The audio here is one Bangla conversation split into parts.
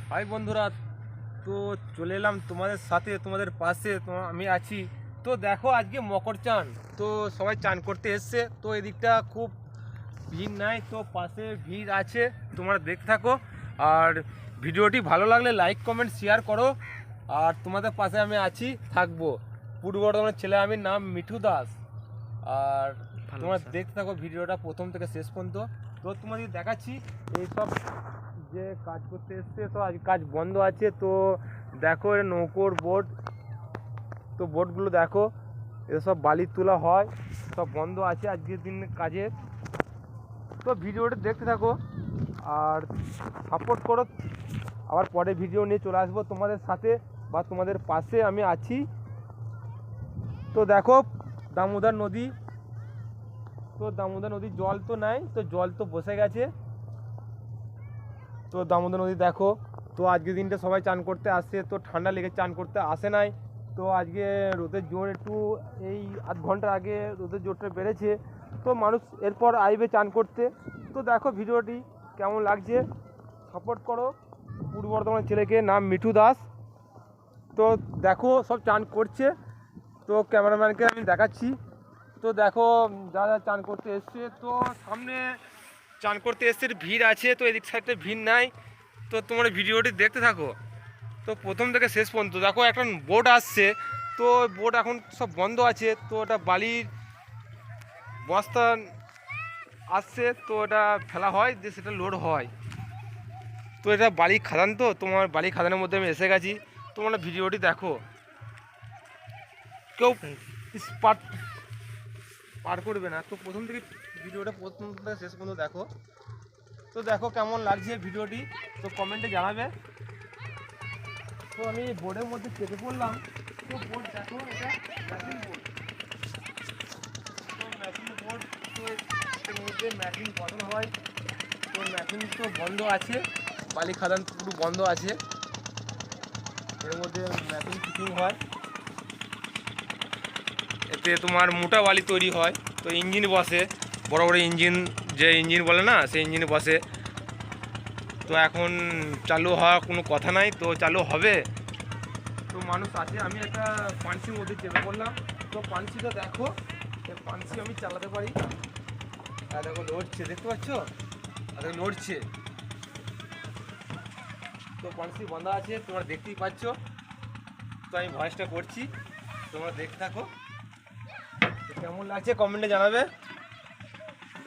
হাই বন্ধুরা, তো চলে এলাম তোমাদের সাথে, তোমাদের পাশে তো আমি আছি। তো দেখো আজকে মকর চান, তো সবাই চান করতে এসছে। তো এদিকটা খুব ভিড় নাই, তো পাশে ভিড় আছে, তোমরা দেখতে থাকো। আর ভিডিওটি ভালো লাগলে লাইক কমেন্ট শেয়ার করো। আর তোমাদের পাশে আমি আছি, থাকবো। পূর্ব বর্ধমানের ছেলে, আমি নাম মিঠু দাস। আর তোমরা দেখতে থাকো ভিডিওটা প্রথম থেকে শেষ পর্যন্ত। তো তোমাদের দেখাচ্ছি এইসব যে কাজ করতে এসছে, তো আজ কাজ বন্ধ আছে। তো দেখো এর নৌকোর বোট, তো বোটগুলো দেখো, এসব বালি তোলা হয়, সব বন্ধ আছে আজকের দিন কাজে। তো ভিডিওটা দেখতে থাকো আর সাপোর্ট করো। আবার পরে ভিডিও নিয়ে চলে আসবো তোমাদের সাথে বা তোমাদের পাশে আমি আছি। তো দেখো দামোদর নদী, তো দামোদর নদীর জল তো নাই, তো জল তো বসে গেছে। তো দামোদর নদী দেখো, তো আজকের দিনটা সবাই চান করতে আসছে, তো ঠান্ডা লেগে চান করতে আসে নাই। তো আজকে রোদের জোর একটু, এই আধ ঘন্টা আগে রোদের জোরটা বেড়েছে, তো মানুষ এরপর আসবে চান করতে। তো দেখো ভিডিওটি কেমন লাগছে, সাপোর্ট করো পূর্ব বর্ধমানের ছেলেকে, নাম মিঠু দাস। তো দেখো সব চান করছে, তো ক্যামেরাম্যানকে আমি দেখাচ্ছি। তো দেখো যারা চান করতে এসছে, তো সামনে চান করতে এসছে ভিড় আছে, তো এদিক সাইডে ভিড় নাই। তো তোমরা ভিডিওটি দেখতে থাকো, তো প্রথম থেকে শেষ পর্যন্ত। দেখো একটা বোট আসছে, তো বোট এখন সব বন্ধ আছে, তো ওটা বালির বস্তা আসছে, তো ওটা ফেলা হয়, যে সেটা লোড হয়। তো এটা বালি খাদান, তো তোমার বালি খাদানের মধ্যে আমি এসে গেছি। তোমরা ভিডিওটি দেখো, কেউ স্পার্ট পার করবে না। তো প্রথম থেকে ভিডিওটা প্রথম থেকে শেষ পর্যন্ত দেখো। তো দেখো কেমন লাগছে ভিডিওটি, তো কমেন্টে জানাবে। তো আমি বোর্ডের মধ্যে চেপে পড়লাম, তো বোর্ড দেখো, এটা ম্যাচিং বোর্ড, তো ম্যাচিং বোর্ড। তো এর মধ্যে ম্যাচিং বসানো হয়, তো ম্যাচিং তো বন্ধ আছে, বালি খাদান পুরো বন্ধ আছে, এর মধ্যে ম্যাচিং ফিটিং হয়। এতে তোমার মোটা বালি তৈরি হয়, তো ইঞ্জিন বসে, বড় বড় ইঞ্জিন, যে ইঞ্জিন বলে না, সেই ইঞ্জিনে বসে। তো এখন চালু হওয়ার কোনো কথা নাই, তো চালু হবে। তো মানুষ আছে, আমি একটা পানসির মধ্যে চেপে পড়লাম। তো পানসিটা দেখো, এই পানসি আমি চালাতে পারি। আর দেখো লড়ছে, দেখতে পাচ্ছ, আর দেখো লড়ছে। তো পানসি বন্ধা আছে, তোমরা দেখতেই পাচ্ছ। তো আমি ভয়েসটা করছি, তোমরা দেখতে থাকো। তো কেমন লাগছে কমেন্টে জানাবে।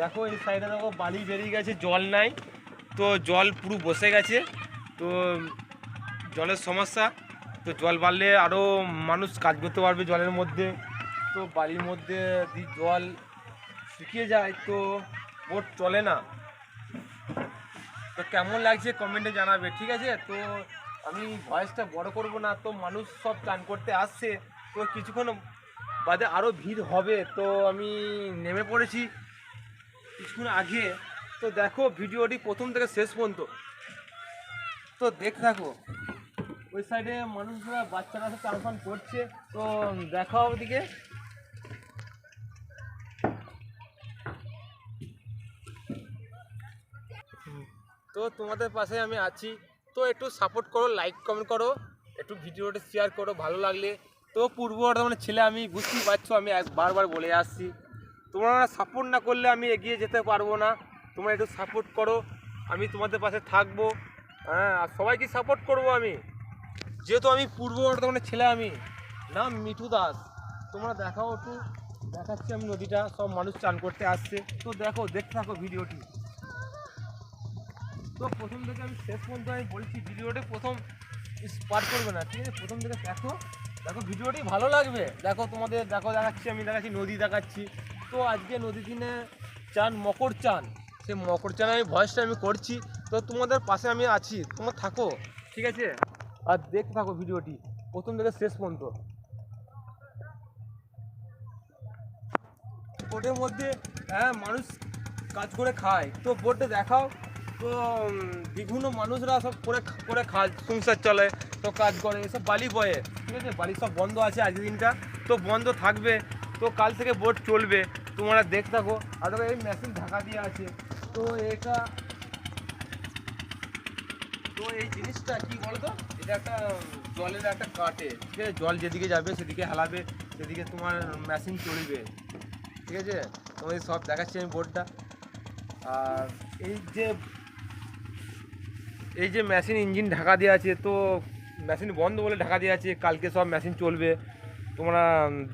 দেখো এই সাইডে দেখো বালি বেরিয়ে গেছে, জল নাই, তো জল পুরো বসে গেছে। তো জলের সমস্যা, তো জল বাড়লে আরও মানুষ কাজ করতে পারবে জলের মধ্যে। তো বালির মধ্যে যদি জল শুকিয়ে যায়, তো বোট চলে না। তো কেমন লাগছে কমেন্টে জানাবে, ঠিক আছে। তো আমি ভয়েসটা বড় করব না, তো মানুষ সব চান করতে আসছে, তো কিছুক্ষণ বাদে আরও ভিড় হবে। তো আমি নেমে পড়েছি কিছুক্ষণ আগে। তো দেখো ভিডিওটি প্রথম থেকে শেষ পর্যন্ত, তো দেখতে থাকো। ওই সাইডে মানুষরা, বাচ্চারা সব চান ফান করছে, তো দেখা ওদিকে। তো তোমাদের পাশে আমি আছি, তো একটু সাপোর্ট করো, লাইক কমেন্ট করো, একটু ভিডিওটা শেয়ার করো ভালো লাগলে। তো পূর্ব বর্ধমানের ছেলে আমি, বুঝতেই পারছো, আমি বারবার বলে আসছি, তোমরা সাপোর্ট না করলে আমি এগিয়ে যেতে পারবো না। তোমরা একটু সাপোর্ট করো, আমি তোমাদের পাশে থাকবো। হ্যাঁ, আর সবাইকে সাপোর্ট করবো আমি, যেহেতু আমি পূর্ব বর্ধমানের ছেলে, আমি নাম মিঠু দাস। তোমরা দেখাও একটু, দেখাচ্ছি আমি নদীটা, সব মানুষ চান করতে আসছে। তো দেখো, দেখতে থাকো ভিডিওটি। তো প্রথম থেকে আমি শেষ পর্যন্ত আমি বলছি, ভিডিওটা প্রথম স্পার করবে না, ঠিক আছে। প্রথম থেকে দেখো, দেখো ভিডিওটি ভালো লাগবে। দেখো তোমাদের দেখো, দেখাচ্ছি আমি, দেখাচ্ছি নদী দেখাচ্ছি। তো আজকে নদী দিনে চান, মকর চান, সে মকর চান আমি ভয়েসটা আমি করছি। তো তোমাদের পাশে আমি আছি, তোমরা থাকো, ঠিক আছে। আর দেখতে থাকো ভিডিওটি প্রথম থেকে শেষ পর্যন্ত। বোটের মধ্যে, হ্যাঁ, মানুষ কাজ করে খায়, তো বোটে দেখাও। তো বিভিন্ন মানুষরা সব করে করে খায়, সংসার চলে, তো কাজ করে, এসব বালি বয়ে, ঠিক আছে। বালি সব বন্ধ আছে আজকের দিনটা, তো বন্ধ থাকবে, তো কাল থেকে বোট চলবে, তোমরা দেখতে থাকো। আর দেখো এই মেশিন ঢাকা দিয়ে আছে, তো এটা তো এই জিনিসটা কি বলতো, এটা একটা জলের একটা কাটে, ঠিক আছে, জল যেদিকে যাবে সেদিকে হালাবে, সেদিকে তোমার মেশিন চলবে, ঠিক আছে। তোমাদের সব দেখাচ্ছি আমি বোর্ডটা। আর এই যে মেশিন ইঞ্জিন ঢাকা দেওয়া আছে, তো মেশিন বন্ধ বলে ঢাকা দেওয়া আছে, কালকে সব মেশিন চলবে। তোমরা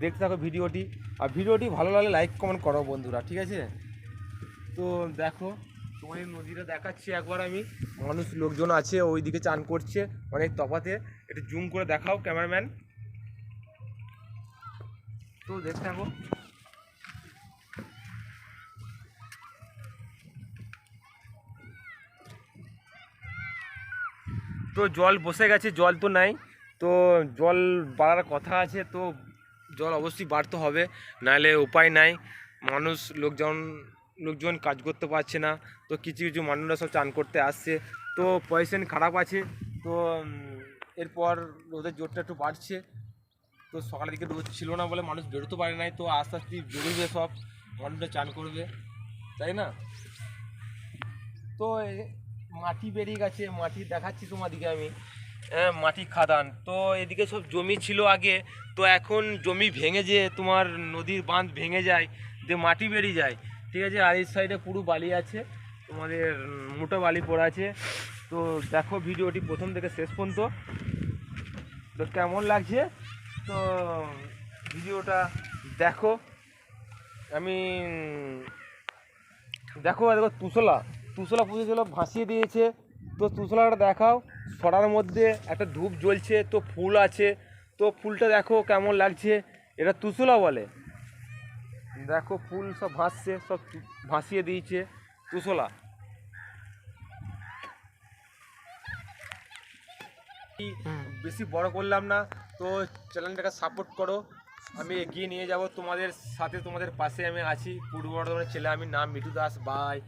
দেখতে থাকো ভিডিওটি, আর ভিডিওটি ভালো লাগলে লাইক কমেন্ট করো বন্ধুরা, ঠিক আছে। তো দেখো তোমার এই নদীটা দেখাচ্ছি একবার আমি, মানুষ লোকজন আছে ওইদিকে চান করছে অনেক তফাতে, একটু জুম করে দেখাও ক্যামেরাম্যান। তো দেখতে থাকো। তো জল বসে গেছে, জল তো নাই, তো জল বাড়ার কথা আছে, তো জল অবশ্যই বাড়তে হবে, নাহলে উপায় নাই। মানুষ লোকজন কাজ করতে পারছে না, তো কিছু কিছু মানুষরা সব চান করতে আসছে, তো পজিশন খারাপ আছে। তো এরপর রোদের জোরটা একটু বাড়ছে, তো সকালের দিকে রোদ ছিল না বলে মানুষ বেরোতে পারে নাই, তো আস্তে আস্তে বেরোবে সব মানুষরা চান করবে, তাই না। তো মাটি বেরিয়ে গেছে, মাটি দেখাচ্ছি তোমাদিকে আমি। হ্যাঁ, মাটি খাদান, তো এদিকে সব জমি ছিল আগে, তো এখন জমি ভেঙে যে তোমার নদীর বাঁধ ভেঙে যায়, যে মাটি বেরিয়ে যায়, ঠিক আছে। আর এই সাইডে পুরো বালি আছে, তোমাদের মোটা বালি পড়ে আছে। তো দেখো ভিডিওটি প্রথম থেকে শেষ পর্যন্ত, তো কেমন লাগছে, তো ভিডিওটা দেখো। আমি দেখো দেখো তুষলা পুজো ভাসিয়ে দিয়েছে, তো তুষলাটা দেখাও। সরার মধ্যে একটা ধূপ জ্বলছে, তো ফুল আছে, তো ফুলটা দেখো কেমন লাগছে, এটা তুষলা বলে। দেখো ফুল সব ভাসছে, সব ভাসিয়ে দিয়েছে তুষলা। বেশি বড় করলাম না, তো চ্যানেলটাকে সাপোর্ট করো, আমি এগিয়ে নিয়ে যাব তোমাদের সাথে, তোমাদের পাশে আমি আছি। পূর্ব বর্ধমানের ছেলে আমি, নাম মিঠু দাস, বাই।